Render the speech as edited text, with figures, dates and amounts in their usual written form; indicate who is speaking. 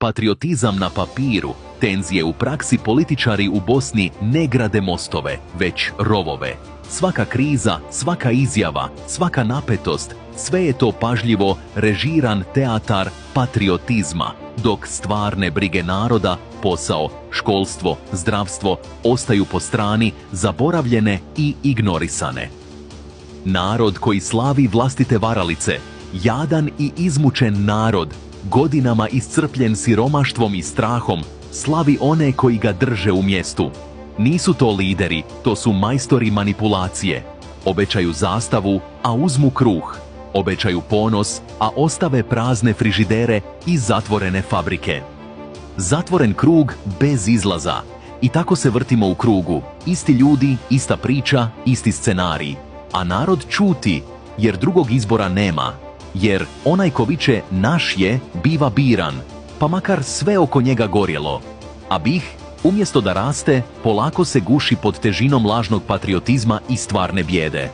Speaker 1: Patriotizam na papiru, tenzije u praksi, političari u Bosni ne grade mostove, već rovove. Svaka kriza, svaka izjava, svaka napetost, sve je to pažljivo režiran teatar patriotizma, dok stvarne brige naroda, posao, školstvo, zdravstvo ostaju po strani, zaboravljene i ignorisane. Narod koji slavi vlastite varalice, jadan i izmučen narod, godinama iscrpljen siromaštvom i strahom, slavi one koji ga drže u mjestu. Nisu to lideri, to su majstori manipulacije. Obećaju zastavu, a uzmu kruh. Obećaju ponos, a ostave prazne frižidere i zatvorene fabrike. Zatvoren krug bez izlaza. I tako se vrtimo u krugu. Isti ljudi, ista priča, isti scenarij. A narod ćuti, jer drugog izbora nema. Jer onaj ko viče naš je, biva biran, pa makar sve oko njega gorjelo. A BiH, umjesto da raste, polako se guši pod težinom lažnog patriotizma i stvarne bijede.